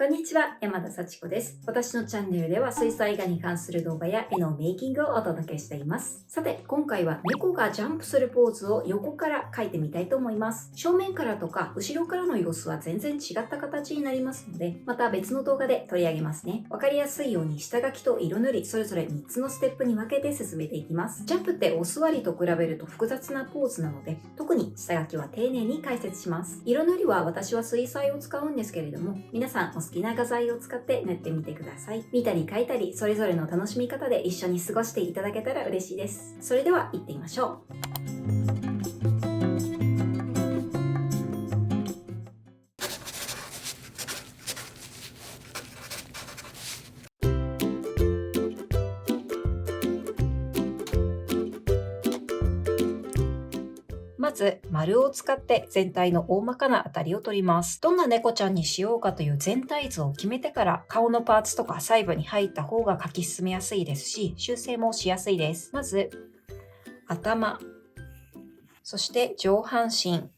こんにちは、山田幸子です。私のチャンネルでは水彩画に関する動画や絵のメイキングをお届けしています。さて、今回は猫がジャンプするポーズを横から描いてみたいと思います。正面からとか後ろからの様子は全然違った形になりますので、また別の動画で取り上げますね。わかりやすいように下書きと色塗り、それぞれ3つのステップに分けて進めていきます。ジャンプってお座りと比べると複雑なポーズなので、特に下書きは丁寧に解説します。色塗りは私は水彩を使うんですけれども、皆さんお好きな画材を使って塗ってみてください。見たり描いたり、それぞれの楽しみ方で一緒に過ごしていただけたら嬉しいです。それでは行ってみましょう。まず、丸を使って全体の大まかな当たりを取ります。どんな猫ちゃんにしようかという全体図を決めてから顔のパーツとか細部に入った方が描き進めやすいですし、修正もしやすいです。まず、頭、そして上半身、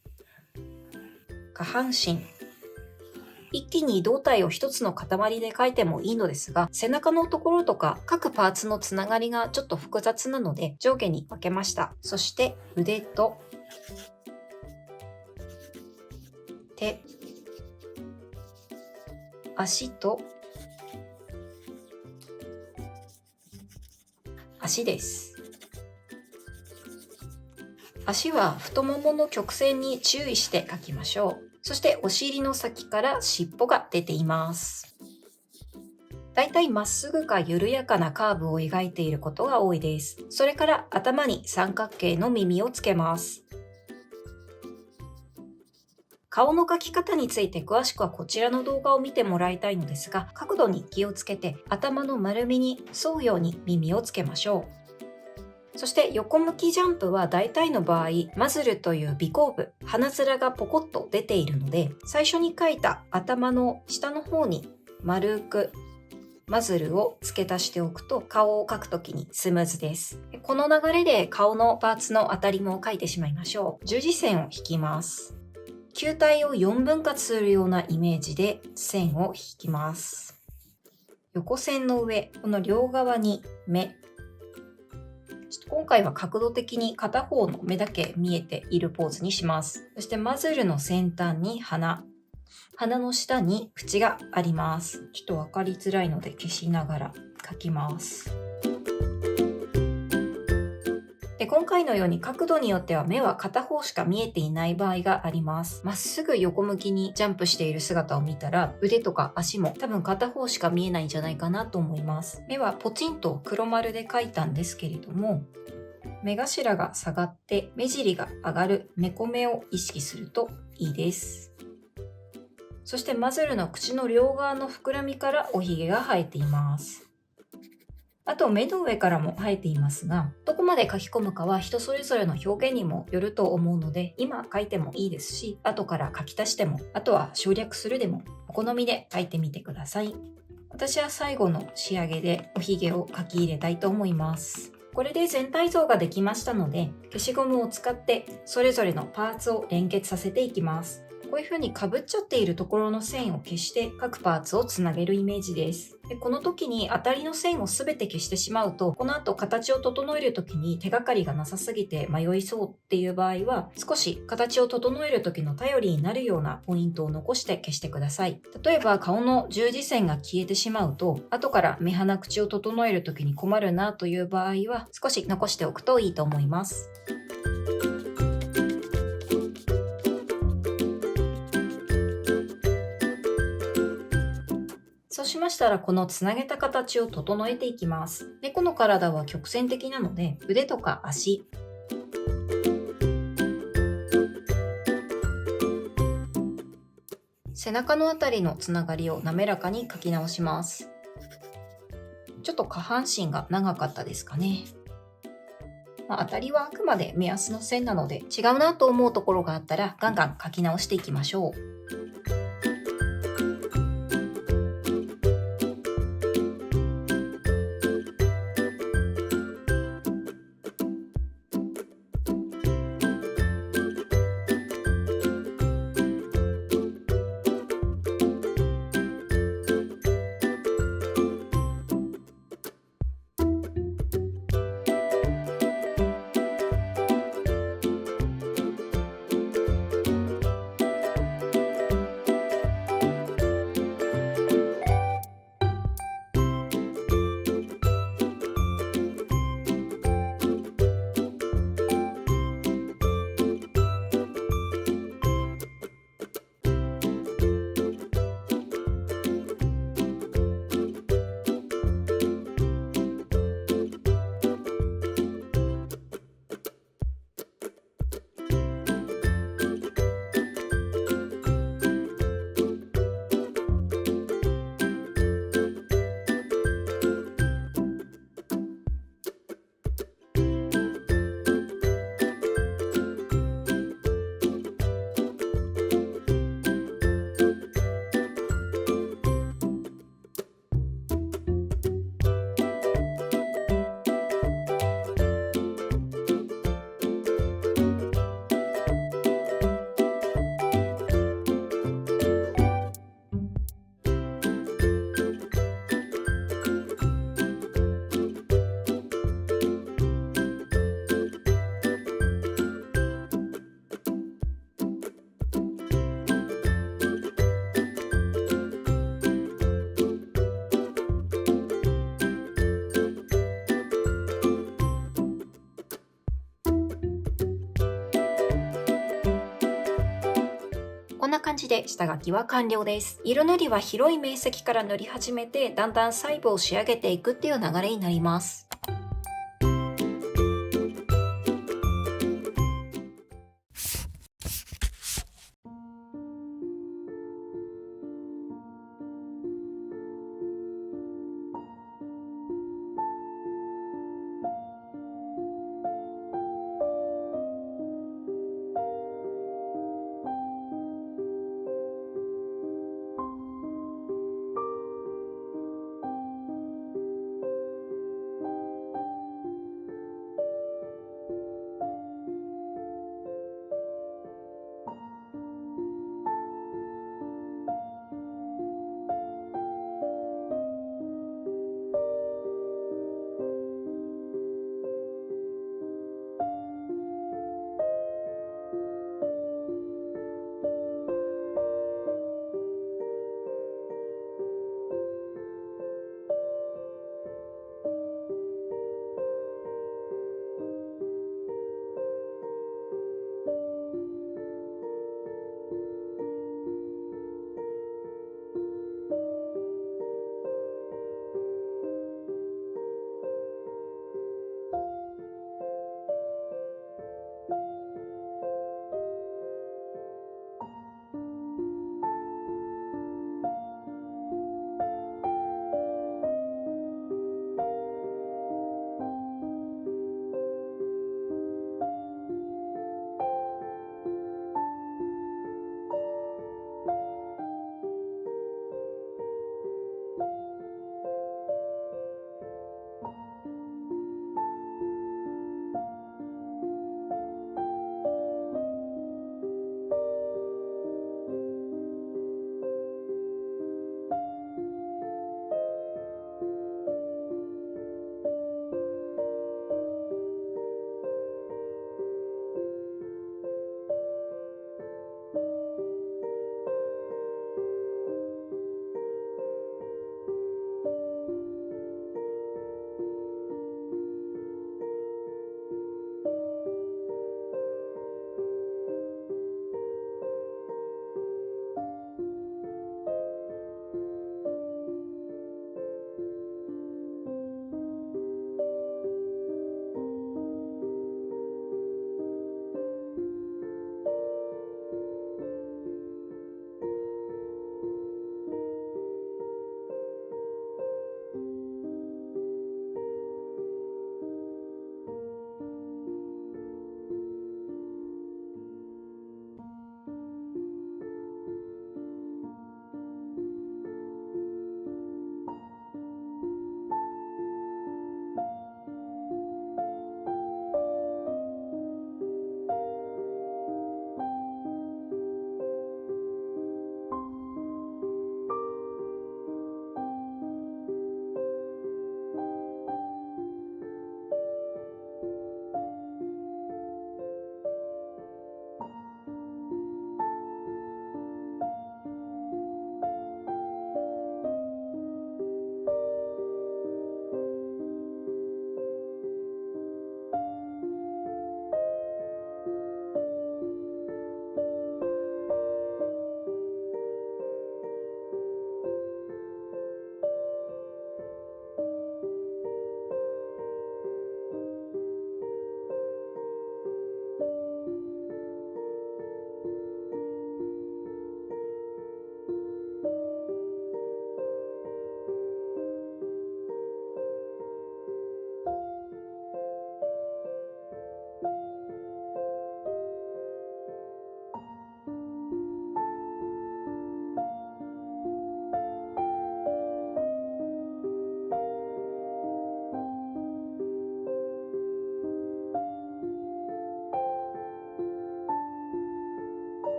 下半身、一気に胴体を一つの塊で描いてもいいのですが、背中のところとか各パーツのつながりがちょっと複雑なので上下に分けました。そして腕と手、足と足です。足は太ももの曲線に注意して描きましょう。そしてお尻の先から尻尾が出ています。だいたいまっすぐか緩やかなカーブを描いていることが多いです。それから頭に三角形の耳をつけます。顔の描き方について詳しくはこちらの動画を見てもらいたいのですが、角度に気をつけて頭の丸みに沿うように耳をつけましょう。そして横向きジャンプは大体の場合、マズルという尾行部、鼻面がポコッと出ているので、最初に描いた頭の下の方に丸くマズルを付け足しておくと顔を描くときにスムーズです。この流れで顔のパーツの当たりも描いてしまいましょう。十字線を引きます。球体を4分割するようなイメージで線を引きます。横線の上、この両側に目。今回は角度的に片方の目だけ見えているポーズにします。そしてマズルの先端に鼻。鼻の下に口があります。ちょっとわかりづらいので消しながら描きます。で、今回のように角度によっては目は片方しか見えていない場合があります。まっすぐ横向きにジャンプしている姿を見たら腕とか足も多分片方しか見えないんじゃないかなと思います。目はポチンと黒丸で描いたんですけれども、目頭が下がって目尻が上がる猫目を意識するといいです。そしてマズルの口の両側の膨らみからおひげが生えています。あと目の上からも生えていますが、どこまで描き込むかは人それぞれの表現にもよると思うので、今描いてもいいですし、後から描き足しても、あとは省略するでも、お好みで描いてみてください。私は最後の仕上げでおひげを描き入れたいと思います。これで全体像ができましたので、消しゴムを使ってそれぞれのパーツを連結させていきます。こういう風に被っちゃっているところの線を消して各パーツをつなげるイメージです。で、この時に当たりの線を全て消してしまうと、この後形を整える時に手がかりがなさすぎて迷いそうっていう場合は、少し形を整える時の頼りになるようなポイントを残して消してください。例えば顔の十字線が消えてしまうと、後から目鼻口を整える時に困るなという場合は、少し残しておくといいと思います。そうしましたら、このつなげた形を整えていきます。猫の体は曲線的なので、腕とか足、背中のあたりのつながりを滑らかに描き直します。ちょっと下半身が長かったですかね。当たりはあくまで目安の線なので、違うなと思うところがあったらガンガン描き直していきましょう。な感じで下書きは完了です。色塗りは広い面積から塗り始めて、だんだん細部を仕上げていくっていう流れになります。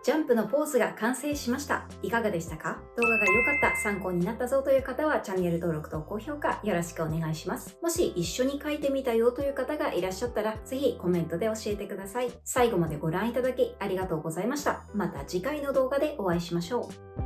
ジャンプのポーズが完成しました。いかがでしたか？動画が良かった、参考になったぞという方はチャンネル登録と高評価よろしくお願いします。もし一緒に描いてみたよという方がいらっしゃったら、ぜひコメントで教えてください。最後までご覧いただきありがとうございました。また次回の動画でお会いしましょう。